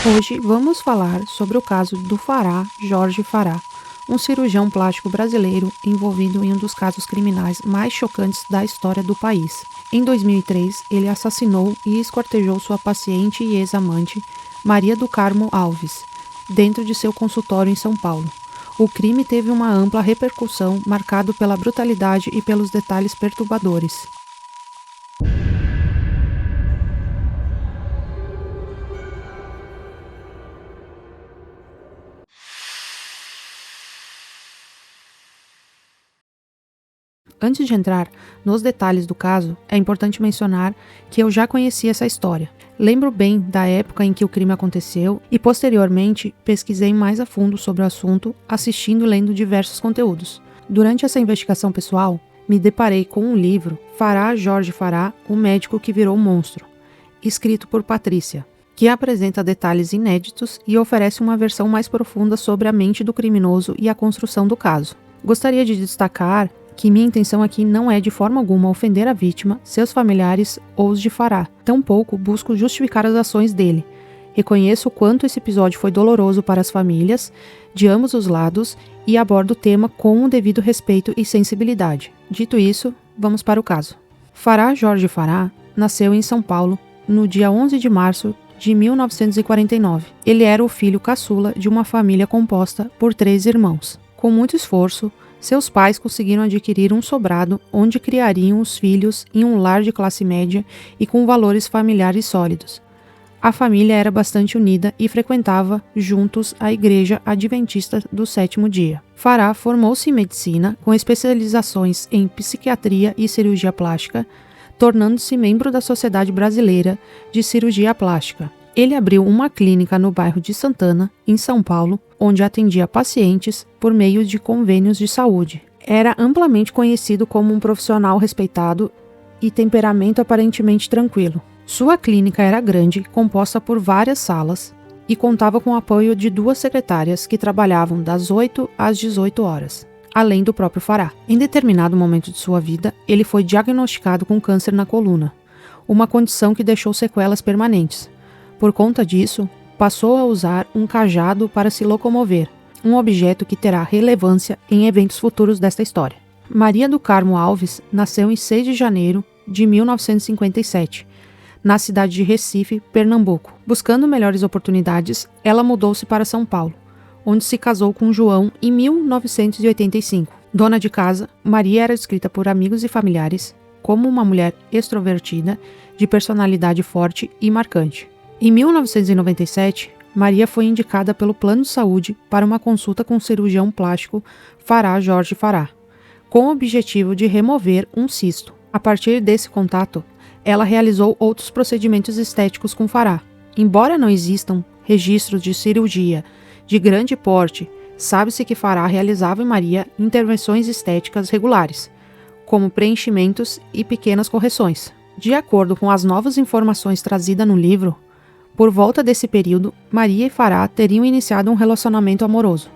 Hoje vamos falar sobre o caso do Fará Jorge Fará, um cirurgião plástico brasileiro envolvido em um dos casos criminais mais chocantes da história do país. Em 2003, ele assassinou e esquartejou sua paciente e ex-amante, Maria do Carmo Alves, dentro de seu consultório em São Paulo. O crime teve uma ampla repercussão, marcado pela brutalidade e pelos detalhes perturbadores. Antes de entrar nos detalhes do caso, é importante mencionar que eu já conhecia essa história. Lembro bem da época em que o crime aconteceu e, posteriormente, pesquisei mais a fundo sobre o assunto, assistindo e lendo diversos conteúdos. Durante essa investigação pessoal, me deparei com um livro, Fará Jorge Fará, o médico que virou monstro, escrito por Patrícia, que apresenta detalhes inéditos e oferece uma versão mais profunda sobre a mente do criminoso e a construção do caso. Gostaria de destacar que minha intenção aqui não é de forma alguma ofender a vítima, seus familiares ou os de Fará. Tampouco busco justificar as ações dele. Reconheço o quanto esse episódio foi doloroso para as famílias, de ambos os lados, e abordo o tema com o devido respeito e sensibilidade. Dito isso, vamos para o caso. Fará Jorge Fará nasceu em São Paulo no dia 11 de março de 1949. Ele era o filho caçula de uma família composta por 3 irmãos. Com muito esforço, seus pais conseguiram adquirir um sobrado onde criariam os filhos em um lar de classe média e com valores familiares sólidos. A família era bastante unida e frequentava juntos a Igreja Adventista do Sétimo Dia. Fará formou-se em medicina, com especializações em psiquiatria e cirurgia plástica, tornando-se membro da Sociedade Brasileira de Cirurgia Plástica. Ele abriu uma clínica no bairro de Santana, em São Paulo, onde atendia pacientes por meio de convênios de saúde. Era amplamente conhecido como um profissional respeitado e temperamento aparentemente tranquilo. Sua clínica era grande, composta por várias salas, e contava com o apoio de 2 secretárias que trabalhavam das 8 às 18 horas, além do próprio Fará. Em determinado momento de sua vida, ele foi diagnosticado com câncer na coluna, uma condição que deixou sequelas permanentes. Por conta disso, passou a usar um cajado para se locomover, um objeto que terá relevância em eventos futuros desta história. Maria do Carmo Alves nasceu em 6 de janeiro de 1957, na cidade de Recife, Pernambuco. Buscando melhores oportunidades, ela mudou-se para São Paulo, onde se casou com João em 1985. Dona de casa, Maria era descrita por amigos e familiares como uma mulher extrovertida, de personalidade forte e marcante. Em 1997, Maria foi indicada pelo Plano de Saúde para uma consulta com o cirurgião plástico Fará Jorge Fará, com o objetivo de remover um cisto. A partir desse contato, ela realizou outros procedimentos estéticos com Fará. Embora não existam registros de cirurgia de grande porte, sabe-se que Fará realizava em Maria intervenções estéticas regulares, como preenchimentos e pequenas correções. De acordo com as novas informações trazidas no livro, por volta desse período, Maria e Fará teriam iniciado um relacionamento amoroso.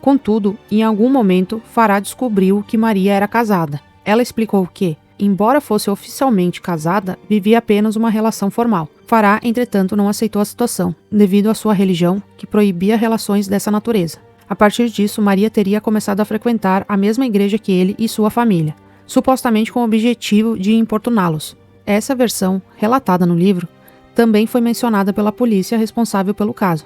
Contudo, em algum momento, Fará descobriu que Maria era casada. Ela explicou que, embora fosse oficialmente casada, vivia apenas uma relação formal. Fará, entretanto, não aceitou a situação, devido à sua religião, que proibia relações dessa natureza. A partir disso, Maria teria começado a frequentar a mesma igreja que ele e sua família, supostamente com o objetivo de importuná-los. Essa versão, relatada no livro, também foi mencionada pela polícia responsável pelo caso,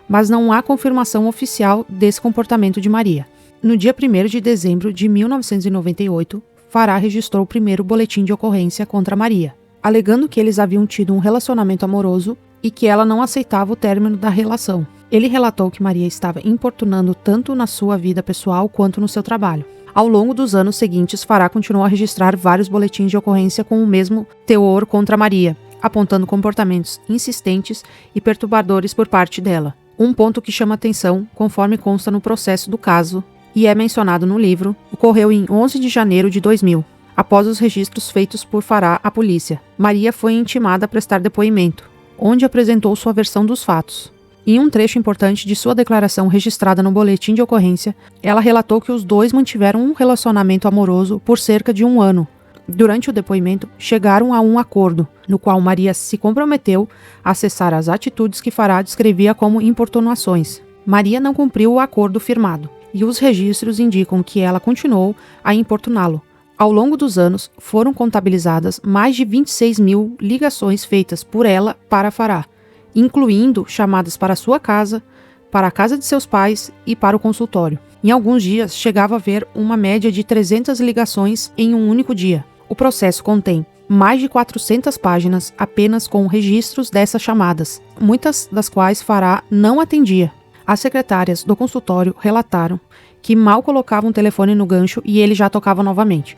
mas não há confirmação oficial desse comportamento de Maria. No dia 1º de dezembro de 1998, Fará registrou o primeiro boletim de ocorrência contra Maria, alegando que eles haviam tido um relacionamento amoroso e que ela não aceitava o término da relação. Ele relatou que Maria estava importunando tanto na sua vida pessoal quanto no seu trabalho. Ao longo dos anos seguintes, Fará continuou a registrar vários boletins de ocorrência com o mesmo teor contra Maria, apontando comportamentos insistentes e perturbadores por parte dela. Um ponto que chama atenção, conforme consta no processo do caso e é mencionado no livro, ocorreu em 11 de janeiro de 2000, após os registros feitos por Fará à polícia. Maria foi intimada a prestar depoimento, onde apresentou sua versão dos fatos. Em um trecho importante de sua declaração registrada no boletim de ocorrência, ela relatou que os dois mantiveram um relacionamento amoroso por cerca de 1 ano, Durante o depoimento, chegaram a um acordo, no qual Maria se comprometeu a cessar as atitudes que Farah descrevia como importunações. Maria não cumpriu o acordo firmado, e os registros indicam que ela continuou a importuná-lo. Ao longo dos anos, foram contabilizadas mais de 26 mil ligações feitas por ela para Farah, incluindo chamadas para sua casa, para a casa de seus pais e para o consultório. Em alguns dias, chegava a haver uma média de 300 ligações em um único dia. O processo contém mais de 400 páginas apenas com registros dessas chamadas, muitas das quais Farah não atendia. As secretárias do consultório relataram que mal colocavam o telefone no gancho e ele já tocava novamente,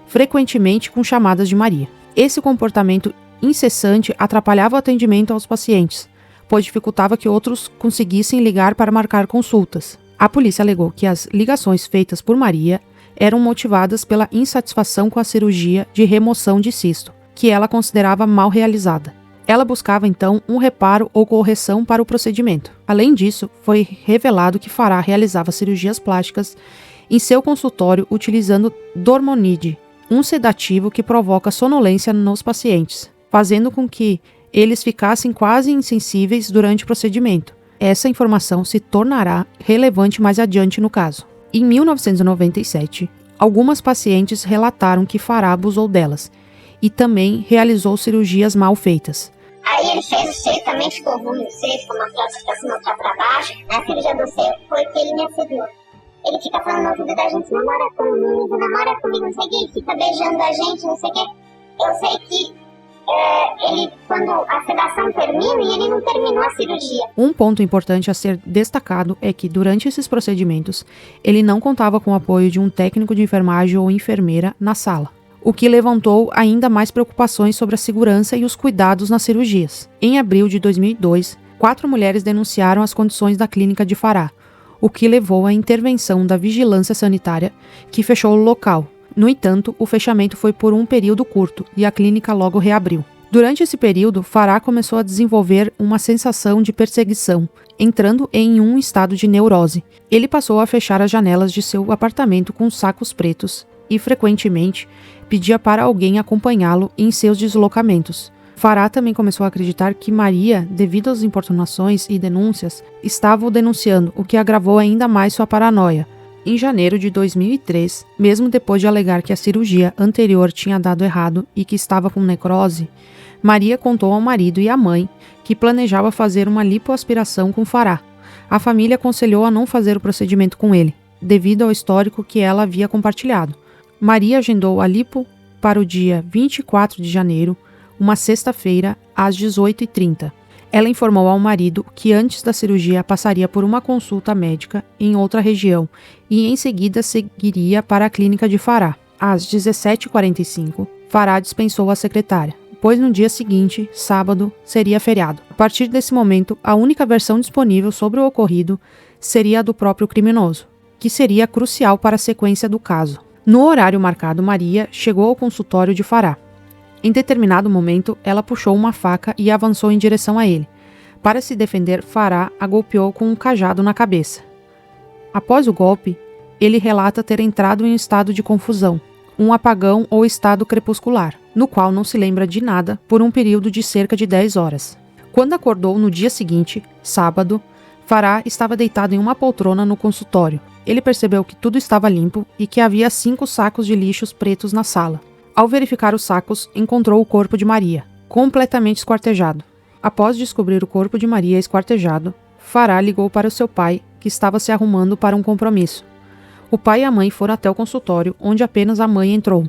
frequentemente com chamadas de Maria. Esse comportamento incessante atrapalhava o atendimento aos pacientes, pois dificultava que outros conseguissem ligar para marcar consultas. A polícia alegou que as ligações feitas por Maria eram motivadas pela insatisfação com a cirurgia de remoção de cisto, que ela considerava mal realizada. Ela buscava então um reparo ou correção para o procedimento. Além disso, foi revelado que Farah realizava cirurgias plásticas em seu consultório utilizando Dormonide, um sedativo que provoca sonolência nos pacientes, fazendo com que eles ficassem quase insensíveis durante o procedimento. Essa informação se tornará relevante mais adiante no caso. Em 1997, algumas pacientes relataram que Farah abusou delas e também realizou cirurgias mal feitas. Aí ele fez o seio, também ficou ruim o seio, ficou uma prótese pra cima, outra pra baixo. A cirurgia do seio foi que ele me assediou. Ele fica falando no ouvido da gente, namora comigo, não sei o que, fica beijando a gente, não sei o que. Eu sei que ele, quando a sedação termina, e ele não terminou a cirurgia. Um ponto importante a ser destacado é que, durante esses procedimentos, ele não contava com o apoio de um técnico de enfermagem ou enfermeira na sala, o que levantou ainda mais preocupações sobre a segurança e os cuidados nas cirurgias. Em abril de 2002, 4 mulheres denunciaram as condições da clínica de Farah, o que levou à intervenção da vigilância sanitária, que fechou o local. No entanto, o fechamento foi por um período curto e a clínica logo reabriu. Durante esse período, Farah começou a desenvolver uma sensação de perseguição, entrando em um estado de neurose. Ele passou a fechar as janelas de seu apartamento com sacos pretos e, frequentemente, pedia para alguém acompanhá-lo em seus deslocamentos. Farah também começou a acreditar que Maria, devido às importunações e denúncias, estava o denunciando, o que agravou ainda mais sua paranoia. Em janeiro de 2003, mesmo depois de alegar que a cirurgia anterior tinha dado errado e que estava com necrose, Maria contou ao marido e à mãe que planejava fazer uma lipoaspiração com Farah. A família aconselhou a não fazer o procedimento com ele, devido ao histórico que ela havia compartilhado. Maria agendou a lipo para o dia 24 de janeiro, uma sexta-feira, às 18h30. Ela informou ao marido que antes da cirurgia passaria por uma consulta médica em outra região e em seguida seguiria para a clínica de Farah. Às 17h45, Farah dispensou a secretária, pois no dia seguinte, sábado, seria feriado. A partir desse momento, a única versão disponível sobre o ocorrido seria a do próprio criminoso, que seria crucial para a sequência do caso. No horário marcado, Maria chegou ao consultório de Farah. Em determinado momento, ela puxou uma faca e avançou em direção a ele. Para se defender, Farah a golpeou com um cajado na cabeça. Após o golpe, ele relata ter entrado em um estado de confusão, um apagão ou estado crepuscular, no qual não se lembra de nada por um período de cerca de 10 horas. Quando acordou no dia seguinte, sábado, Farah estava deitado em uma poltrona no consultório. Ele percebeu que tudo estava limpo e que havia 5 sacos de lixos pretos na sala. Ao verificar os sacos, encontrou o corpo de Maria, completamente esquartejado. Após descobrir o corpo de Maria esquartejado, Farah ligou para o seu pai, que estava se arrumando para um compromisso. O pai e a mãe foram até o consultório, onde apenas a mãe entrou.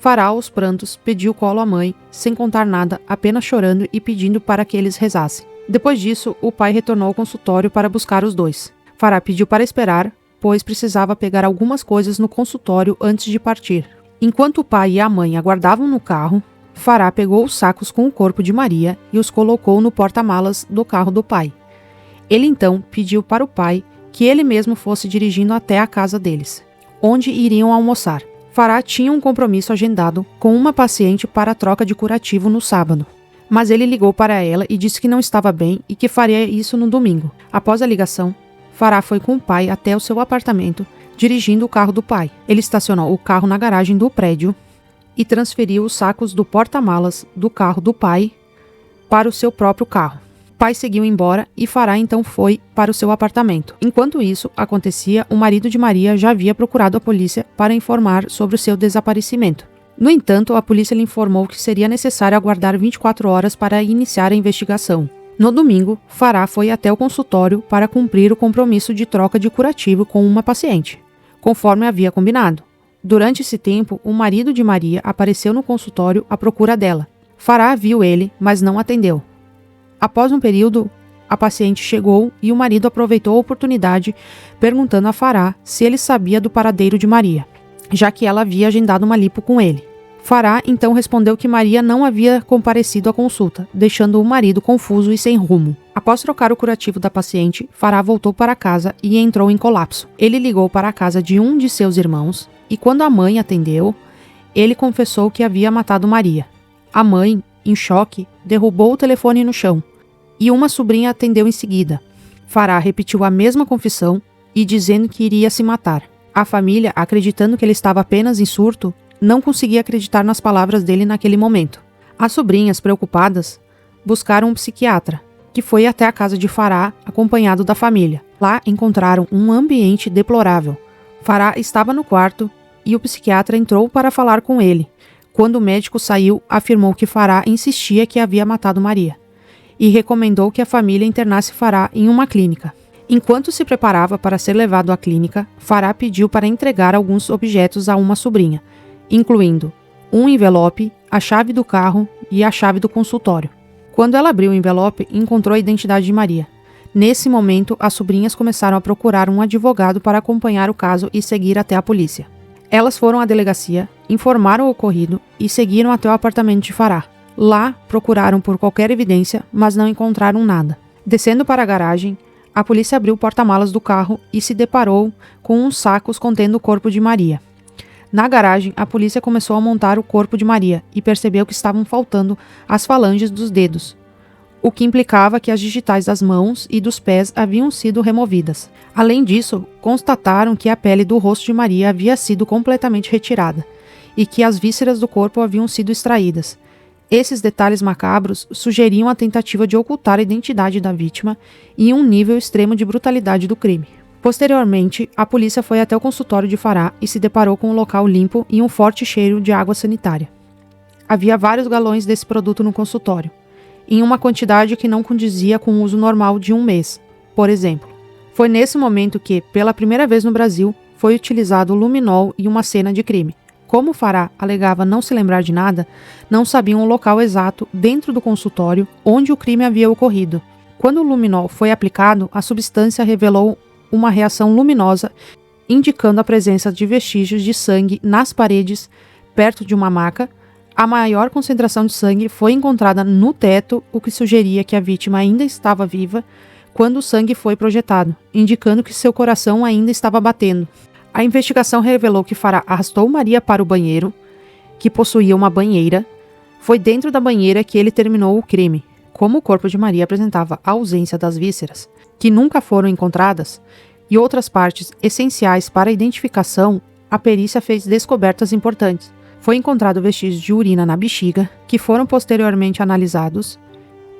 Farah, aos prantos, pediu colo à mãe, sem contar nada, apenas chorando e pedindo para que eles rezassem. Depois disso, o pai retornou ao consultório para buscar os dois. Farah pediu para esperar, pois precisava pegar algumas coisas no consultório antes de partir. Enquanto o pai e a mãe aguardavam no carro, Farah pegou os sacos com o corpo de Maria e os colocou no porta-malas do carro do pai. Ele então pediu para o pai que ele mesmo fosse dirigindo até a casa deles, onde iriam almoçar. Farah tinha um compromisso agendado com uma paciente para a troca de curativo no sábado, mas ele ligou para ela e disse que não estava bem e que faria isso no domingo. Após a ligação, Farah foi com o pai até o seu apartamento, dirigindo o carro do pai. Ele estacionou o carro na garagem do prédio e transferiu os sacos do porta-malas do carro do pai para o seu próprio carro. O pai seguiu embora e Farah então foi para o seu apartamento. Enquanto isso acontecia, o marido de Maria já havia procurado a polícia para informar sobre o seu desaparecimento. No entanto, a polícia lhe informou que seria necessário aguardar 24 horas para iniciar a investigação. No domingo, Farah foi até o consultório para cumprir o compromisso de troca de curativo com uma paciente, conforme havia combinado. Durante esse tempo, o marido de Maria apareceu no consultório à procura dela. Farah viu ele, mas não atendeu. Após um período, a paciente chegou e o marido aproveitou a oportunidade, perguntando a Farah se ele sabia do paradeiro de Maria, já que ela havia agendado uma lipo com ele. Farah então respondeu que Maria não havia comparecido à consulta, deixando o marido confuso e sem rumo. Após trocar o curativo da paciente, Farah voltou para casa e entrou em colapso. Ele ligou para a casa de um de seus irmãos e quando a mãe atendeu, ele confessou que havia matado Maria. A mãe, em choque, derrubou o telefone no chão e uma sobrinha atendeu em seguida. Farah repetiu a mesma confissão e dizendo que iria se matar. A família, acreditando que ele estava apenas em surto, não conseguia acreditar nas palavras dele naquele momento. As sobrinhas, preocupadas, buscaram um psiquiatra, que foi até a casa de Farah acompanhado da família. Lá encontraram um ambiente deplorável. Farah estava no quarto e o psiquiatra entrou para falar com ele. Quando o médico saiu, afirmou que Farah insistia que havia matado Maria e recomendou que a família internasse Farah em uma clínica. Enquanto se preparava para ser levado à clínica, Farah pediu para entregar alguns objetos a uma sobrinha, incluindo um envelope, a chave do carro e a chave do consultório. Quando ela abriu o envelope, encontrou a identidade de Maria. Nesse momento, as sobrinhas começaram a procurar um advogado para acompanhar o caso e seguir até a polícia. Elas foram à delegacia, informaram o ocorrido e seguiram até o apartamento de Farah. Lá, procuraram por qualquer evidência, mas não encontraram nada. Descendo para a garagem, a polícia abriu o porta-malas do carro e se deparou com uns sacos contendo o corpo de Maria. Na garagem, a polícia começou a montar o corpo de Maria e percebeu que estavam faltando as falanges dos dedos, o que implicava que as digitais das mãos e dos pés haviam sido removidas. Além disso, constataram que a pele do rosto de Maria havia sido completamente retirada e que as vísceras do corpo haviam sido extraídas. Esses detalhes macabros sugeriam a tentativa de ocultar a identidade da vítima e um nível extremo de brutalidade do crime. Posteriormente, a polícia foi até o consultório de Farah e se deparou com um local limpo e um forte cheiro de água sanitária. Havia vários galões desse produto no consultório, em uma quantidade que não condizia com o uso normal de um mês, por exemplo. Foi nesse momento que, pela primeira vez no Brasil, foi utilizado o luminol em uma cena de crime. Como Farah alegava não se lembrar de nada, não sabiam o local exato dentro do consultório onde o crime havia ocorrido. Quando o luminol foi aplicado, a substância revelou uma reação luminosa, indicando a presença de vestígios de sangue nas paredes perto de uma maca. A maior concentração de sangue foi encontrada no teto, o que sugeria que a vítima ainda estava viva quando o sangue foi projetado, indicando que seu coração ainda estava batendo. A investigação revelou que Farah arrastou Maria para o banheiro, que possuía uma banheira. Foi dentro da banheira que ele terminou o crime. Como o corpo de Maria apresentava a ausência das vísceras, que nunca foram encontradas, e outras partes essenciais para a identificação, a perícia fez descobertas importantes. Foi encontrado vestígios de urina na bexiga, que foram posteriormente analisados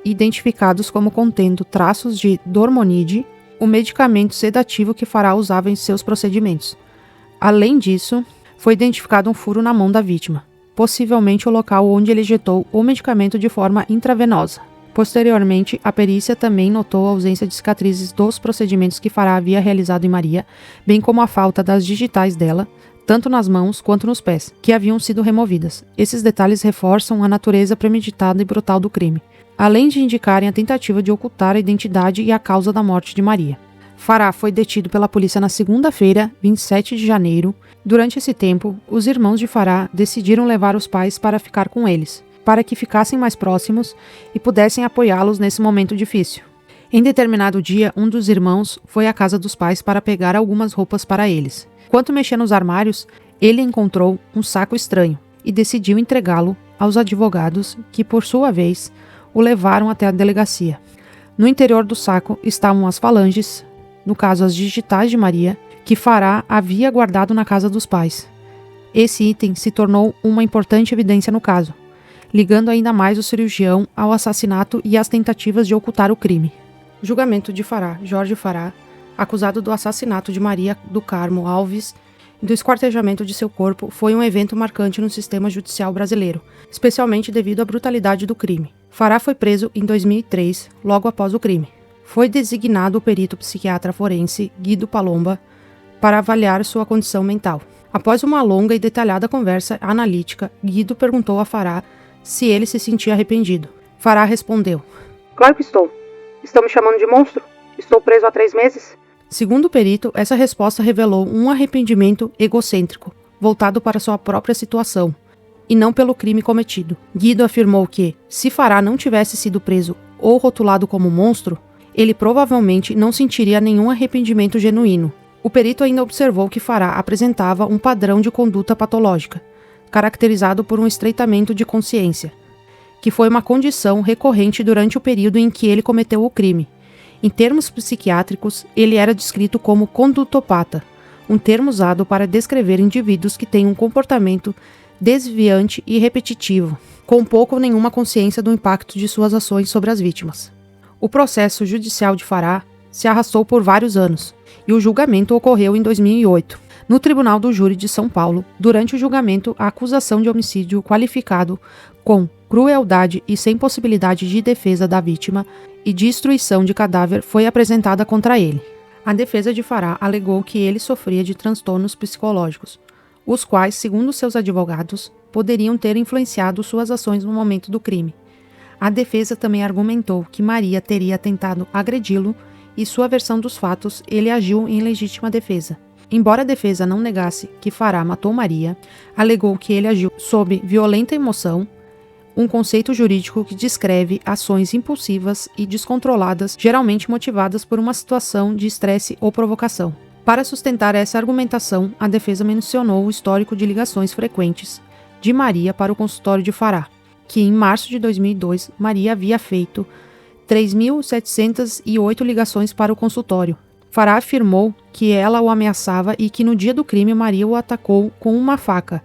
e identificados como contendo traços de dormonide, o medicamento sedativo que Farah usava em seus procedimentos. Além disso, foi identificado um furo na mão da vítima, possivelmente o local onde ele injetou o medicamento de forma intravenosa. Posteriormente, a perícia também notou a ausência de cicatrizes dos procedimentos que Farah havia realizado em Maria, bem como a falta das digitais dela, tanto nas mãos quanto nos pés, que haviam sido removidas. Esses detalhes reforçam a natureza premeditada e brutal do crime, além de indicarem a tentativa de ocultar a identidade e a causa da morte de Maria. Farah foi detido pela polícia na segunda-feira, 27 de janeiro. Durante esse tempo, os irmãos de Farah decidiram levar os pais para ficar com eles, para que ficassem mais próximos e pudessem apoiá-los nesse momento difícil. Em determinado dia, um dos irmãos foi à casa dos pais para pegar algumas roupas para eles. Enquanto mexia nos armários, ele encontrou um saco estranho e decidiu entregá-lo aos advogados, que, por sua vez, o levaram até a delegacia. No interior do saco estavam as falanges, no caso as digitais de Maria, que Farah havia guardado na casa dos pais. Esse item se tornou uma importante evidência no caso, ligando ainda mais o cirurgião ao assassinato e às tentativas de ocultar o crime. Julgamento de Fará, Jorge Fará, acusado do assassinato de Maria do Carmo Alves e do esquartejamento de seu corpo, foi um evento marcante no sistema judicial brasileiro, especialmente devido à brutalidade do crime. Fará foi preso em 2003, logo após o crime. Foi designado o perito psiquiatra forense Guido Palomba para avaliar sua condição mental. Após uma longa e detalhada conversa analítica, Guido perguntou a Fará se ele se sentia arrependido. Fará respondeu: "Claro que estou. Estão me chamando de monstro? Estou preso há 3 meses?" Segundo o perito, essa resposta revelou um arrependimento egocêntrico, voltado para sua própria situação, e não pelo crime cometido. Guido afirmou que, se Fará não tivesse sido preso ou rotulado como monstro, ele provavelmente não sentiria nenhum arrependimento genuíno. O perito ainda observou que Fará apresentava um padrão de conduta patológica, caracterizado por um estreitamento de consciência, que foi uma condição recorrente durante o período em que ele cometeu o crime. Em termos psiquiátricos, ele era descrito como condutopata, um termo usado para descrever indivíduos que têm um comportamento desviante e repetitivo, com pouco ou nenhuma consciência do impacto de suas ações sobre as vítimas. O processo judicial de Fará se arrastou por vários anos, e o julgamento ocorreu em 2008. No Tribunal do Júri de São Paulo, durante o julgamento, a acusação de homicídio qualificado com crueldade e sem possibilidade de defesa da vítima e destruição de cadáver foi apresentada contra ele. A defesa de Fará alegou que ele sofria de transtornos psicológicos, os quais, segundo seus advogados, poderiam ter influenciado suas ações no momento do crime. A defesa também argumentou que Maria teria tentado agredi-lo e sua versão dos fatos, ele agiu em legítima defesa. Embora a defesa não negasse que Fará matou Maria, alegou que ele agiu sob violenta emoção, um conceito jurídico que descreve ações impulsivas e descontroladas, geralmente motivadas por uma situação de estresse ou provocação. Para sustentar essa argumentação, a defesa mencionou o histórico de ligações frequentes de Maria para o consultório de Fará, que em março de 2002, Maria havia feito 3.708 ligações para o consultório. Fará afirmou que ela o ameaçava e que no dia do crime Maria o atacou com uma faca.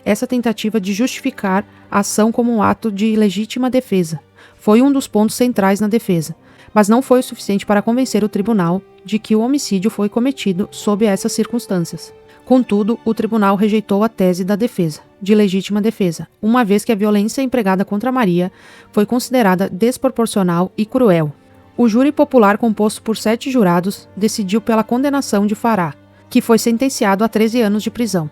Essa tentativa de justificar a ação como um ato de legítima defesa foi um dos pontos centrais na defesa, mas não foi o suficiente para convencer o tribunal de que o homicídio foi cometido sob essas circunstâncias. Contudo, o tribunal rejeitou a tese da defesa, de legítima defesa, uma vez que a violência empregada contra Maria foi considerada desproporcional e cruel. O júri popular, composto por 7 jurados, decidiu pela condenação de Fará, que foi sentenciado a 13 anos de prisão.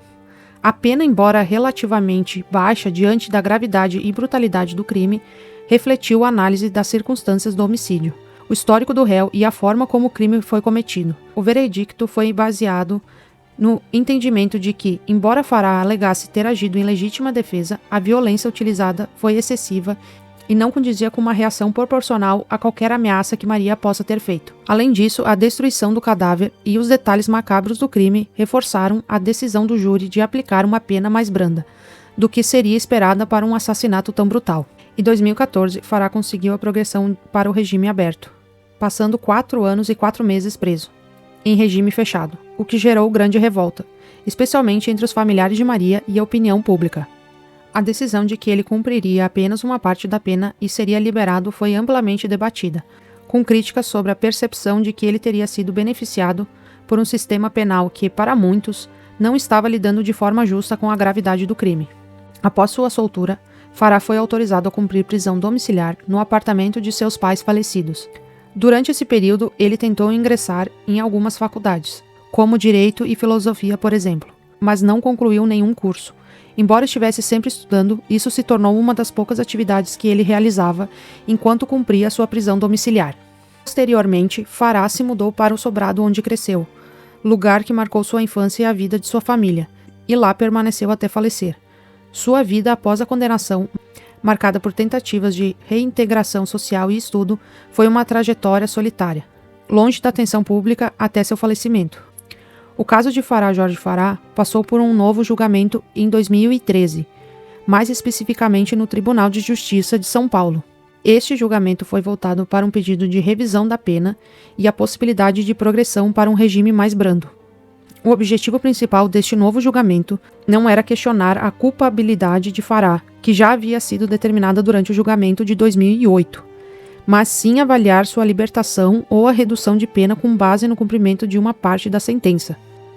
A pena, embora relativamente baixa diante da gravidade e brutalidade do crime, refletiu a análise das circunstâncias do homicídio, o histórico do réu e a forma como o crime foi cometido. O veredicto foi baseado no entendimento de que, embora Fará alegasse ter agido em legítima defesa, a violência utilizada foi excessiva e não condizia com uma reação proporcional a qualquer ameaça que Maria possa ter feito. Além disso, a destruição do cadáver e os detalhes macabros do crime reforçaram a decisão do júri de aplicar uma pena mais branda do que seria esperada para um assassinato tão brutal. Em 2014, Fará conseguiu a progressão para o regime aberto, passando 4 anos e 4 meses preso, em regime fechado, o que gerou grande revolta, especialmente entre os familiares de Maria e a opinião pública. A decisão de que ele cumpriria apenas uma parte da pena e seria liberado foi amplamente debatida, com críticas sobre a percepção de que ele teria sido beneficiado por um sistema penal que, para muitos, não estava lidando de forma justa com a gravidade do crime. Após sua soltura, Fará foi autorizado a cumprir prisão domiciliar no apartamento de seus pais falecidos. Durante esse período, ele tentou ingressar em algumas faculdades, como Direito e Filosofia, por exemplo, mas não concluiu nenhum curso. Embora estivesse sempre estudando, isso se tornou uma das poucas atividades que ele realizava enquanto cumpria sua prisão domiciliar. Posteriormente, Fará se mudou para o sobrado onde cresceu, lugar que marcou sua infância e a vida de sua família, e lá permaneceu até falecer. Sua vida após a condenação, marcada por tentativas de reintegração social e estudo, foi uma trajetória solitária, longe da atenção pública até seu falecimento. O caso de Fará Jorge Fará passou por um novo julgamento em 2013, mais especificamente no Tribunal de Justiça de São Paulo. Este julgamento foi voltado para um pedido de revisão da pena e a possibilidade de progressão para um regime mais brando. O objetivo principal deste novo julgamento não era questionar a culpabilidade de Farah, que já havia sido determinada durante o julgamento de 2008, mas sim avaliar sua libertação ou a redução de pena com base no cumprimento de uma parte da sentença.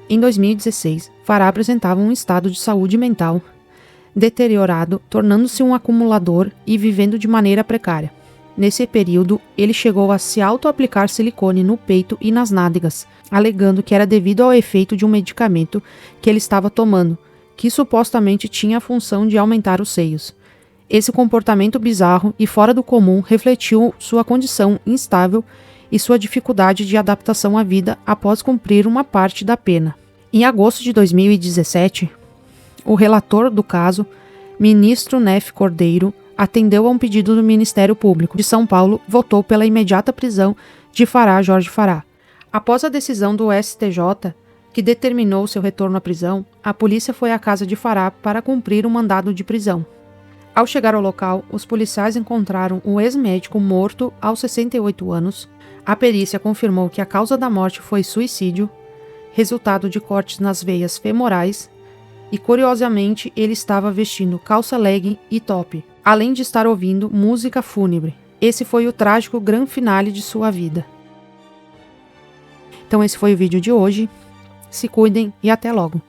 Em 2016, Farah apresentava um estado de saúde mental deteriorado, tornando-se um acumulador e vivendo de maneira precária. Nesse período, ele chegou a se auto-aplicar silicone no peito e nas nádegas, alegando que era devido ao efeito de um medicamento que ele estava tomando, que supostamente tinha a função de aumentar os seios. Esse comportamento bizarro e fora do comum refletiu sua condição instável e sua dificuldade de adaptação à vida após cumprir uma parte da pena. Em agosto de 2017, o relator do caso, ministro Nef Cordeiro, atendeu a um pedido do Ministério Público de São Paulo e votou pela imediata prisão de Farah Jorge Farah. Após a decisão do STJ, que determinou seu retorno à prisão, a polícia foi à casa de Farah para cumprir um mandado de prisão. Ao chegar ao local, os policiais encontraram o ex-médico morto aos 68 anos. A perícia confirmou que a causa da morte foi suicídio, resultado de cortes nas veias femorais, e curiosamente ele estava vestindo calça legging e top, além de estar ouvindo música fúnebre. Esse foi o trágico grande finale de sua vida. Então esse foi o vídeo de hoje. Se cuidem e até logo.